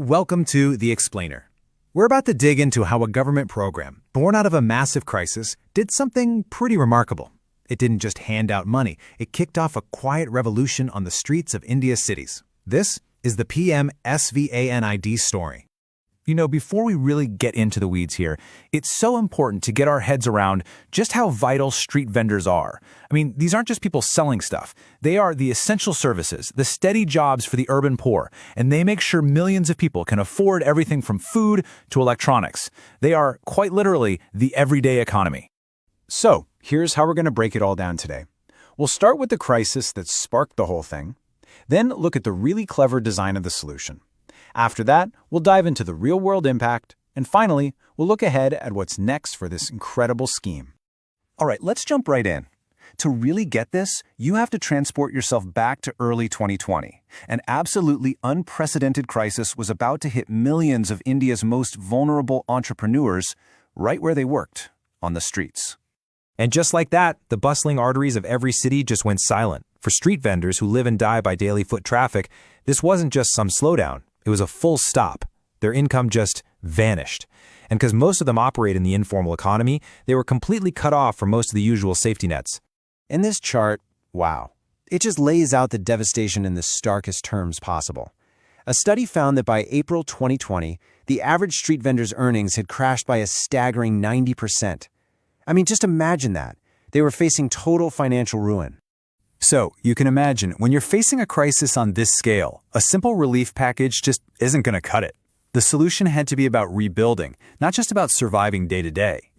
Welcome to The Explainer. We're about to dig into how a government program, born out of a massive crisis, did something pretty remarkable. It didn't just hand out money, it kicked off a quiet revolution on the streets of India's cities. This is the PM SVANidhi story. Before we really get into the weeds here, it's so important to get our heads around just how vital street vendors are. These aren't just people selling stuff. They are the essential services, the steady jobs for the urban poor, and they make sure millions of people can afford everything from food to electronics. They are, quite literally, the everyday economy. So, here's how we're going to break it all down today. We'll start with the crisis that sparked the whole thing, then look at the really clever design of the solution. After that, we'll dive into the real-world impact, and finally, we'll look ahead at what's next for this incredible scheme. All right, let's jump right in. To really get this, you have to transport yourself back to early 2020. An absolutely unprecedented crisis was about to hit millions of India's most vulnerable entrepreneurs right where they worked, on the streets. And just like that, the bustling arteries of every city just went silent. For street vendors who live and die by daily foot traffic, this wasn't just some slowdown. It was a full stop. Their income just vanished. And because most of them operate in the informal economy, they were completely cut off from most of the usual safety nets. In this chart, wow, it just lays out the devastation in the starkest terms possible. A study found that by April 2020, the average street vendor's earnings had crashed by a staggering 90%. Just imagine that. They were facing total financial ruin. So, you can imagine, when you're facing a crisis on this scale, a simple relief package just isn't going to cut it. The solution had to be about rebuilding, not just about surviving day to day.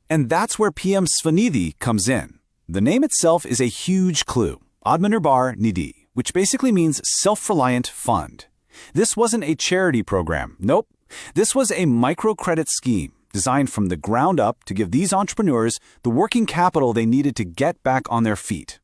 And that's where PM SVANidhi comes in. The name itself is a huge clue, Atmanirbhar Nidhi, which basically means self-reliant fund. This wasn't a charity program, nope. This was a microcredit scheme designed from the ground up to give these entrepreneurs the working capital they needed to get back on their feet.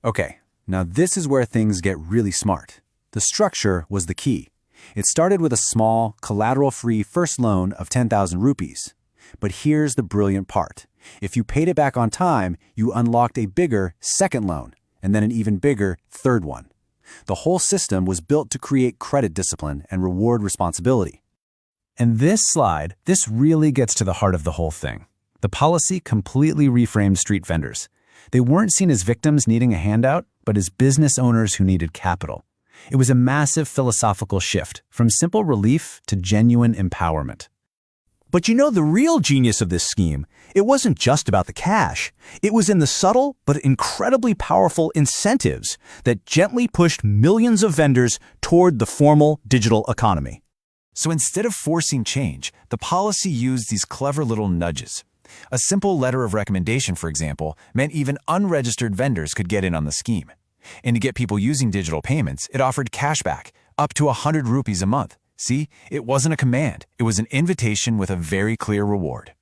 Okay, now this is where things get really smart. The structure was the key. It started with a small, collateral-free first loan of 10,000 rupees. But here's the brilliant part. If you paid it back on time, you unlocked a bigger second loan, and then an even bigger third one. The whole system was built to create credit discipline and reward responsibility. And this slide, this really gets to the heart of the whole thing. The policy completely reframed street vendors. They weren't seen as victims needing a handout, but as business owners who needed capital. It was a massive philosophical shift, from simple relief to genuine empowerment. But the real genius of this scheme, it wasn't just about the cash. It was in the subtle but incredibly powerful incentives that gently pushed millions of vendors toward the formal digital economy. So instead of forcing change, the policy used these clever little nudges. A simple letter of recommendation, for example, meant even unregistered vendors could get in on the scheme. And to get people using digital payments, it offered cashback, up to 100 rupees a month. See, it wasn't a command. It was an invitation with a very clear reward.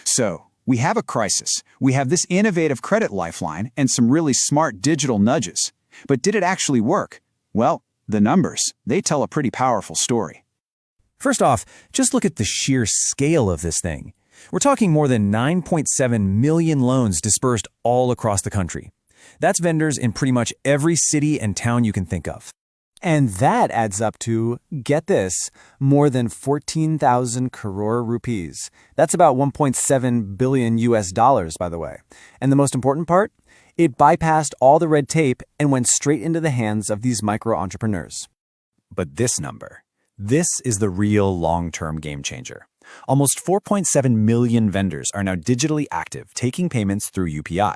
So, we have a crisis. We have this innovative credit lifeline and some really smart digital nudges. But did it actually work? Well, the numbers, they tell a pretty powerful story. First off, just look at the sheer scale of this thing. We're talking more than 9.7 million loans dispersed all across the country. That's vendors in pretty much every city and town you can think of. And that adds up to, get this, more than 14,000 crore rupees. That's about 1.7 billion US dollars, by the way. And the most important part? It bypassed all the red tape and went straight into the hands of these micro-entrepreneurs. But this number, this is the real long-term game changer. Almost 4.7 million vendors are now digitally active, taking payments through UPI.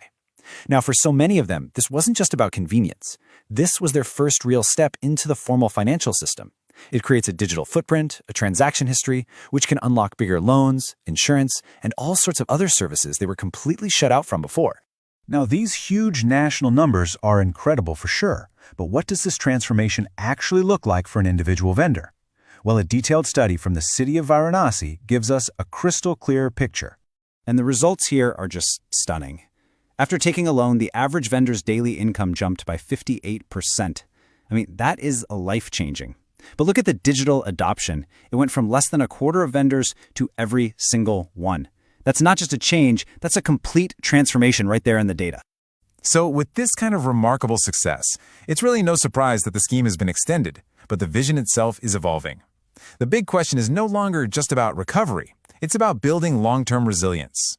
Now, for so many of them, this wasn't just about convenience. This was their first real step into the formal financial system. It creates a digital footprint, a transaction history, which can unlock bigger loans, insurance, and all sorts of other services they were completely shut out from before. Now, these huge national numbers are incredible for sure, but what does this transformation actually look like for an individual vendor? Well, a detailed study from the city of Varanasi gives us a crystal clear picture. And the results here are just stunning. After taking a loan, the average vendor's daily income jumped by 58%. That is life-changing. But look at the digital adoption. It went from less than a quarter of vendors to every single one. That's not just a change, that's a complete transformation right there in the data. So with this kind of remarkable success, it's really no surprise that the scheme has been extended, but the vision itself is evolving. The big question is no longer just about recovery. It's about building long-term resilience.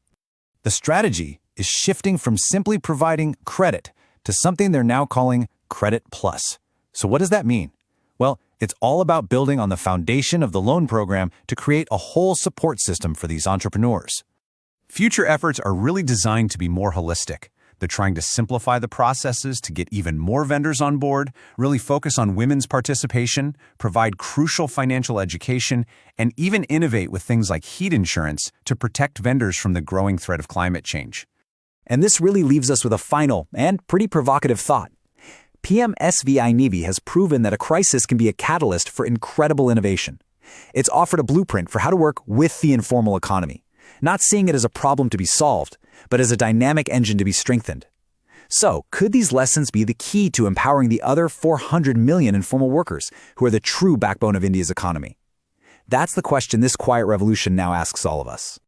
The strategy is shifting from simply providing credit to something they're now calling Credit Plus. So what does that mean? Well, it's all about building on the foundation of the loan program to create a whole support system for these entrepreneurs. Future efforts are really designed to be more holistic. They're trying to simplify the processes to get even more vendors on board, really focus on women's participation, provide crucial financial education, and even innovate with things like heat insurance to protect vendors from the growing threat of climate change. And this really leaves us with a final and pretty provocative thought. PM SVANidhi has proven that a crisis can be a catalyst for incredible innovation. It's offered a blueprint for how to work with the informal economy, not seeing it as a problem to be solved, but as a dynamic engine to be strengthened. So, could these lessons be the key to empowering the other 400 million informal workers who are the true backbone of India's economy? That's the question this quiet revolution now asks all of us.